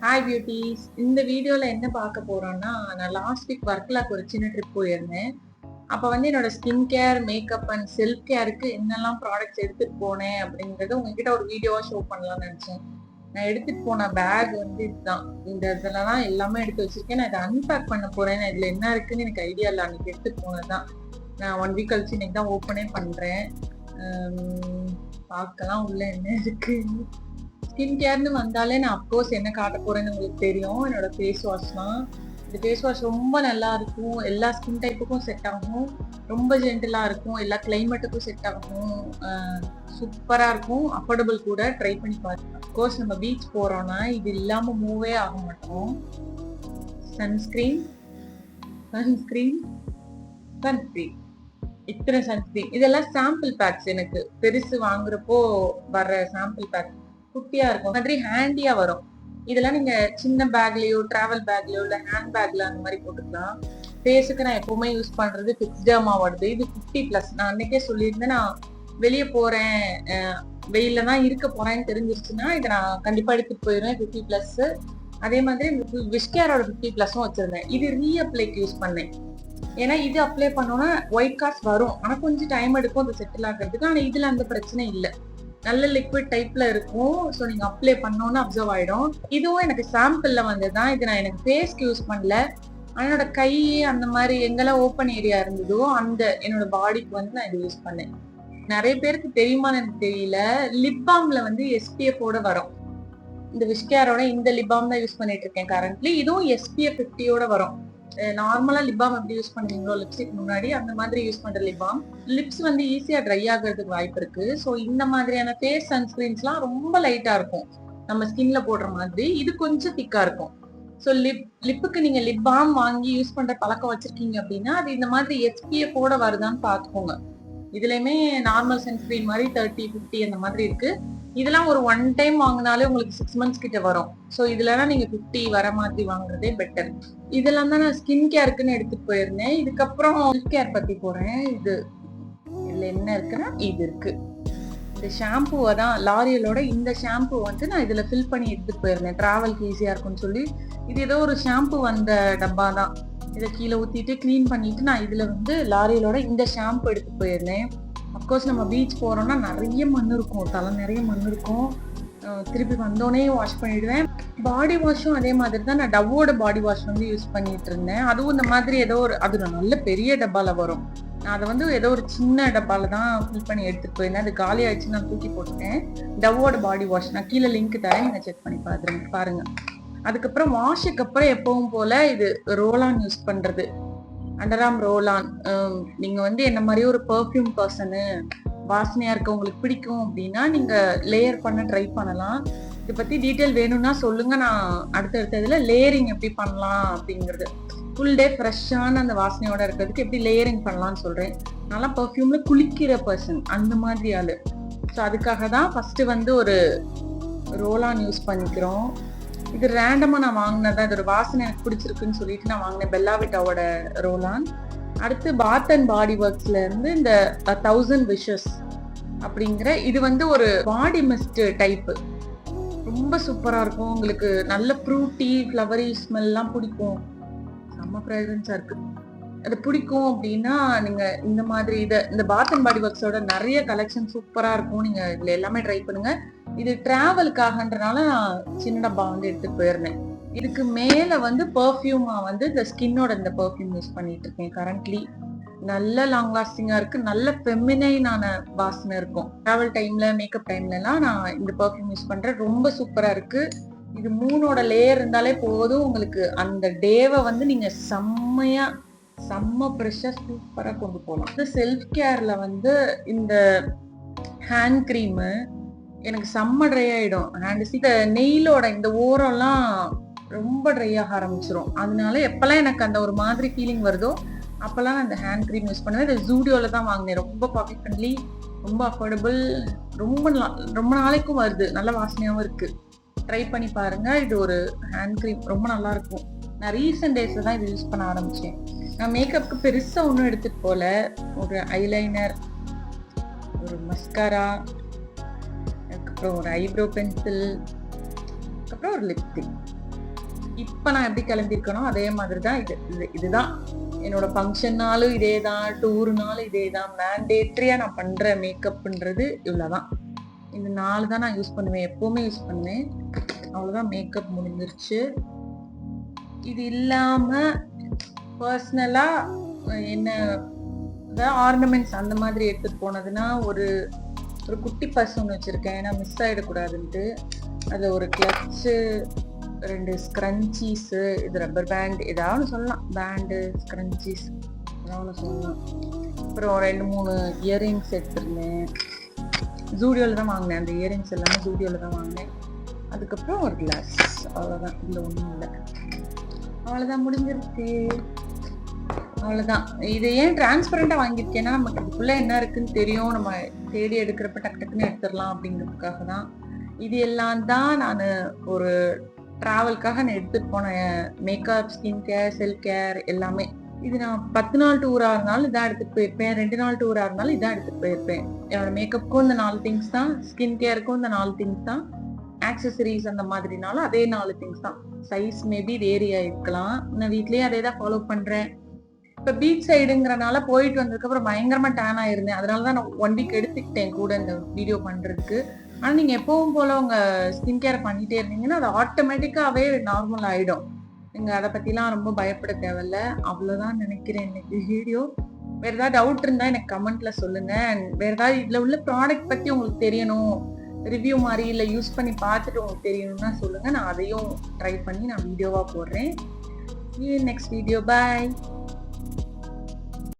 Hi beauties. இந்த வீடியோல என்ன பார்க்க போறோம்னா, நான் லாஸ்ட் வீக் வர்க்கலாக்கு ஒரு சின்ன ட்ரிப் போயிருந்தேன். அப்ப வந்து என்னோட skin care, makeup and self கேருக்கு என்னெல்லாம் ப்ராடக்ட்ஸ் எடுத்துட்டு போனேன் அப்படிங்கறது உங்ககிட்ட ஒரு வீடியோவா ஷோ பண்ணலாம்னு நினைச்சேன். நான் எடுத்துட்டு போன பேக் வந்து இதுதான். இந்த இதுலலாம் எல்லாமே எடுத்து வச்சிருக்கேன். நான் இதை அன்பேக் பண்ண போறேன். இதுல என்ன இருக்குன்னு எனக்கு ஐடியா இல்லை. அன்னைக்கு எடுத்துட்டு போனதுதான். நான் 1 வீக் கழிச்சு இன்னைக்கு தான் ஓப்பனே பண்றேன். பார்க்கலாம் உள்ள என்ன இருக்கு. ஸ்கின் கேர்னு வந்தாலே நான் அப்கோர்ஸ் என்ன காட்ட போறேன்னு உங்களுக்கு தெரியும். என்னோட ஃபேஸ் வாஷ் தான். இந்த ஃபேஸ் வாஷ் ரொம்ப நல்லா இருக்கும். எல்லா ஸ்கின் டைப்புக்கும் செட் ஆகும். ரொம்ப ஜென்டிலா இருக்கும். எல்லா கிளைமேட்டுக்கும் செட் ஆகும். சூப்பரா இருக்கும். அஃபோர்டபுள் கூட. ட்ரை பண்ணி பாருங்க. அப்கோர்ஸ் நம்ம பீச் போறோம்னா இது இல்லாம மூவே ஆக மாட்டோம். சன்ஸ்கிரீன் சன்ஸ்கிரீன் சன்ஸ்கிரீன் இத்தனை சன்ஸ்கிரீன். இதெல்லாம் சாம்பிள் பேக்ஸ். எனக்கு பெருசு வாங்குறப்போ வர்ற சாம்பிள் பேக் குட்டியா இருக்கும். மாதிரி ஹேண்டியா வரும். இதெல்லாம் நீங்க சின்ன பேக்லயோ, டிராவல் பேக்லயோ, இல்ல ஹேண்ட் பேக்ல அந்த மாதிரி போட்டுக்கலாம். ஃபேஸுக்கு நான் எப்பவுமே யூஸ் பண்றது ஃபிக்ஸ்டர்மா வருது. இது 50+. நான் அன்னைக்கே சொல்லியிருந்தேன், நான் வெளியே போறேன், வெயில தான் இருக்க போறேன்னு தெரிஞ்சிருச்சுன்னா இதை நான் கண்டிப்பா எடுத்துட்டு போயிடுவேன். 50+. அதே மாதிரி விஷ்கேரோட 50+ம் வச்சிருந்தேன். இது ரீஅப்ளைக்கு யூஸ் பண்ணேன். ஏன்னா இது அப்ளை பண்ணோம்னா ஒயிட் காஸ்ட் வரும். ஆனா கொஞ்சம் டைம் எடுக்கும் அது செட்டில் ஆகிறதுக்கு. ஆனா இதுல அந்த பிரச்சனை இல்லை. நல்ல லிக்விட் டைப்ல இருக்கும். ஸோ நீங்க அப்ளை பண்ணோன்னு அப்சர்வ் ஆயிடும். இதுவும் எனக்கு சாம்பிள்ல வந்ததுதான். இது நான் எனக்கு ஃபேஸ்க்கு யூஸ் பண்ணல. என்னோட கை அந்த மாதிரி எங்கெல்லாம் ஓப்பன் ஏரியா இருந்ததோ அந்த என்னோட பாடிக்கு வந்து நான் இது யூஸ் பண்ணேன். நிறைய பேருக்கு தெரியுமான்னு எனக்கு தெரியல. லிப் பாம்ல வந்து SPF ஓட வரும். இந்த விஷ்கேரோட இந்த லிப் பாம் தான் யூஸ் பண்ணிட்டு இருக்கேன் கரண்ட்லி. இதுவும் SPF 50 வரும். நார்மலா லிப் பாம் எப்படி யூஸ் பண்ணுவீங்களோ லிப்ஸ்டிக் முன்னாடி அந்த மாதிரி யூஸ் பண்ற லிப் பாம். லிப்ஸ் வந்து ஈஸியா ட்ரை ஆகிறதுக்கு வாய்ப்பு இருக்கு. ஸோ இந்த மாதிரியான ஃபேஸ் சன்ஸ்கிரீன்ஸ்லாம் ரொம்ப லைட்டா இருக்கும். நம்ம ஸ்கின்ல போடுற மாதிரி. இது கொஞ்சம் திக்கா இருக்கும். ஸோ லிப்புக்கு நீங்க லிப் பாம் வாங்கி யூஸ் பண்ற பழக்கம் வச்சிருக்கீங்க அப்படின்னா அது இந்த மாதிரி SPF ஓட வருதான்னு பாத்துக்கோங்க. இதுலயுமே நார்மல் சன்ஸ்கிரீன் மாதிரி 30, 50 அந்த மாதிரி இருக்கு. இதெல்லாம் ஒரு 1 டைம் வாங்கினாலே உங்களுக்கு 6 months கிட்ட வரும். ஸோ இதுலலாம் நீங்க 50 வர மாதிரி வாங்குறதே பெட்டர். இதெல்லாம் தான் நான் ஸ்கின் கேருக்குன்னு எடுத்துட்டு போயிருந்தேன். இதுக்கப்புறம் ஹெல்த் கேர் பத்தி போறேன். இதுல என்ன இருக்குன்னா இது இருக்கு. இந்த ஷாம்புவை தான் லாரியலோட இந்த ஷாம்பு வந்து நான் இதுல ஃபில் பண்ணி எடுத்துட்டு போயிருந்தேன். டிராவல்க்கு ஈஸியா இருக்கும்னு சொல்லி. இது ஏதோ ஒரு ஷாம்பு வந்த டப்பா தான். இதை கீழே ஊத்திட்டு கிளீன் பண்ணிட்டு நான் இதுல வந்து லாரியலோட இந்த ஷாம்பு எடுத்துட்டு போயிருந்தேன். அப்கோர்ஸ் நம்ம பீச் போறோம்னா நிறைய மண் இருக்கும். தலை நிறைய மண் இருக்கும். திருப்பி வந்தோடனே வாஷ் பண்ணிடுவேன். பாடி வாஷும் அதே மாதிரி தான். நான் டவ்வோட பாடி வாஷ் வந்து யூஸ் பண்ணிட்டு இருந்தேன். அதுவும் இந்த மாதிரி ஏதோ ஒரு அது நல்ல பெரிய டப்பால வரும். நான் அதை வந்து ஏதோ ஒரு சின்ன டப்பால தான் ஃபில் பண்ணி எடுத்துட்டு போயிருந்தேன். அது காலி ஆயிடுச்சு, நான் தூக்கி போட்டுட்டேன். டவ்வோட பாடி வாஷ் நான் கீழே லிங்க் தரேன், நீங்க செக் பண்ணி பாருங்க. அதுக்கப்புறம் வாஷுக்கு அப்புறம் எப்பவும் போல இது ரோலான் யூஸ் பண்றது. அண்டராம் ரோலான். நீங்க வந்து என்ன மாதிரி ஒரு பெர்ஃப்யூம் பர்சனு, வாசனையா இருக்க உங்களுக்கு பிடிக்கும் அப்படின்னா நீங்க லேயர் பண்ண ட்ரை பண்ணலாம். இதை பத்தி டீட்டெயில் வேணும்னா சொல்லுங்க. நான் அடுத்தடுத்ததுல லேயரிங் எப்படி பண்ணலாம் அப்படிங்கிறது, ஃபுல் டே ஃப்ரெஷ்ஷான அந்த வாசனையோட இருக்கிறதுக்கு எப்படி லேயரிங் பண்ணலாம்னு சொல்றேன். நல்லா பெர்ஃப்யூம்ல குளிக்கிற பர்சன் அந்த மாதிரி ஆளு. ஸோ அதுக்காக தான் ஃபர்ஸ்ட் வந்து ஒரு ரோலான் யூஸ் பண்ணிக்கிறோம். இது ரேண்டமா நான் வாங்கினதான். இதோட வாசனை எனக்கு பிடிச்சிருக்குன்னு சொல்லிட்டு நான் வாங்கினேன். பெல்லாவிட்டாவோட ரோலான். அடுத்து பாத் அண்ட் பாடி ஒர்க்ஸ்ல இருந்து இந்த 1000 wishes அப்படிங்கிற இது வந்து ஒரு பாடி மிஸ்ட் டைப். ரொம்ப சூப்பரா இருக்கும். உங்களுக்கு நல்ல ஃப்ரூட்டி ஃப்ளவரி ஸ்மெல்லாம் பிடிக்கும். செம்ம ஃப்ராக்ரன்ஸா இருக்கு. அது பிடிக்கும் அப்படின்னா நீங்க இந்த மாதிரி இந்த பாத் அண்ட் பாடி ஒர்க்ஸோட நிறைய கலெக்ஷன் சூப்பரா இருக்கும். நீங்க இதுல எல்லாமே ட்ரை பண்ணுங்க. இது டிராவலுக்காகன்றனால நான் சின்ன டப்பா வந்து எடுத்துட்டு போயிருந்தேன். இதுக்கு மேல வந்து பெர்ஃப்யூமா வந்து இந்த ஸ்கின்னோட இந்த பெர்ஃப்யூம் யூஸ் பண்ணிட்டு இருக்கேன் கரண்ட்லி. நல்ல லாங் லாஸ்டிங்கா இருக்கு. நல்ல ஃபெமினைனான வாசனை இருக்கும். டிராவல் டைம்ல, மேக்கப் டைம்ல எல்லாம் நான் இந்த பெர்ஃப்யூம் யூஸ் பண்றேன். ரொம்ப சூப்பரா இருக்கு. இது 3 லேயர் இருந்தாலே போதும். உங்களுக்கு அந்த டேவை வந்து நீங்க செம்ம ஃப்ரெஷ்ஷா சூப்பரா கொண்டு போகலாம். இந்த செல்ஃப் கேர்ல வந்து இந்த ஹேண்ட் கிரீமு எனக்கு செம்ம ட்ரை ஆயிடும். இந்த நெயிலோட இந்த ஓரம்லாம் ரொம்ப ட்ரை ஆக ஆரம்பிச்சிரும். அதனால எப்பெல்லாம் எனக்கு அந்த ஒரு மாதிரி ஃபீலிங் வருதோ அப்பெல்லாம் நான் இந்த ஹேண்ட் கிரீம் யூஸ் பண்ணுவேன். இது ஜூடியோல தான் வாங்கினேன். ரொம்ப பாக்கெட் ஃப்ரெண்ட்லி, ரொம்ப அஃபோர்டபுள், ரொம்ப நாளைக்கும் வருது. நல்ல வாசனையாகவும் இருக்கு. ட்ரை பண்ணி பாருங்க. இது ஒரு ஹேண்ட் கிரீம் ரொம்ப நல்லா இருக்கும். நான் ரீசெண்ட் டேஸ்ல தான் இது யூஸ் பண்ண ஆரம்பிச்சேன். நான் மேக்கப்புக்கு பெருசா ஒன்றும் எடுத்துட்டு போல. ஒரு ஐலைனர், ஒரு மஸ்காரா, அதுக்கப்புறம் ஒரு ஐப்ரோ பென்சில், அதுக்கப்புறம் ஒரு லிப்ஸ்டிக். இப்ப நான் எப்படி கிளம்பியிருக்கனோ அதே மாதிரி தான் இதுதான் என்னோட ஃபங்க்ஷன்னாலும் இதே தான், டூர்னாலும் இதே தான். மேண்டேட்ரியா நான் பண்ற மேக்கப்ன்றது இவ்வளவுதான். இந்த 4 தான் நான் யூஸ் பண்ணுவேன், எப்பவுமே யூஸ் பண்ணுவேன். அவ்வளவுதான், மேக்கப் முடிஞ்சிருச்சு. இது இல்லாம பர்சனலா என்ன ஆர்னமெண்ட்ஸ் அந்த மாதிரி எடுத்துட்டு போனதுன்னா ஒரு குட்டி பர்ஸ் ஒன்று வச்சிருக்கேன், ஏன்னா மிஸ் ஆயிடக்கூடாதுன்ட்டு. அதுல ஒரு கிளச்சு, 2 ஸ்க்ரன்ச்சீஸ், இது ரப்பர் பேண்ட், ஏதாவது சொல்லலாம், பேண்டு ஸ்க்ரன்ச்சீஸ் ஏதாவது சொல்லலாம். அப்புறம் 2-3 இயரிங்ஸ் எடுத்திருந்தேன், ஜூடியோல தான் வாங்கினேன். அந்த இயரிங்ஸ் எல்லாமே ஜூடியோல தான் வாங்கினேன். அதுக்கப்புறம் ஒரு கிளாஸ், அவ்வளோதான். இதுல ஒன்றும் இல்லை, அவ்வளோதான், முடிஞ்சிருச்சு. அவ்வளோதான். இதை ஏன் டிரான்ஸ்பரண்டா வாங்கியிருக்கேன்னா நமக்கு அதுக்குள்ள என்ன இருக்குன்னு தெரியும், நம்ம தேடி எடுக்கிறப்ப டக்கு டக்குன்னு எடுத்துடலாம் அப்படிங்கிறதுக்காக தான். இது எல்லாம் தான் நான் ஒரு டிராவல்காக நான் எடுத்துட்டு போன makeup, skin care, self care எல்லாமே. இது நான் 10 நாள் டூரா இருந்தாலும் இதான் எடுத்துட்டு போயிருப்பேன், 2 நாள் டூரா இருந்தாலும் இதான் எடுத்துட்டு போயிருப்பேன். என்னோட மேக்கப்புக்கும் இந்த 4 திங்ஸ் தான், ஸ்கின் கேருக்கும் இந்த 4 திங்ஸ் தான், ஆக்சசரிஸ் அந்த மாதிரினாலும் அதே 4 திங்ஸ் தான். சைஸ் மேபி வேரி ஆயிருக்கலாம், நான் வீட்லயே அதே தான் ஃபாலோ பண்றேன். இப்ப பீச் சைடுங்கிறனால போயிட்டு வந்ததுக்கு அப்புறம் பயங்கரமா டேன் ஆயிருந்தேன். அதனாலதான் நான் 1 வீக் எடுத்துக்கிட்டேன் கூட இந்த வீடியோ பண்றதுக்கு. ஆனா நீங்க எப்பவும் போல உங்க ஸ்கின் கேர் பண்ணிட்டே இருந்தீங்கன்னா அது ஆட்டோமேட்டிக்காவே நார்மல் ஆயிடும். நீங்க அதை பத்திலாம் ரொம்ப பயப்பட தேவையில்ல. அவ்வளவுதான் நினைக்கிறேன் இன்னைக்கு வீடியோ. வேற ஏதாவது டவுட் இருந்தா எனக்கு கமெண்ட்ல சொல்லுங்க. வேற ஏதாவது இதுல உள்ள ப்ராடக்ட் பத்தி உங்களுக்கு தெரியணும், ரிவ்யூ மாதிரி இல்ல யூஸ் பண்ணி பார்த்துட்டு உங்களுக்கு தெரியணும்னா சொல்லுங்க, நான் அதையும் ட்ரை பண்ணி நான் வீடியோவா போடுறேன். See you in next video. Bye.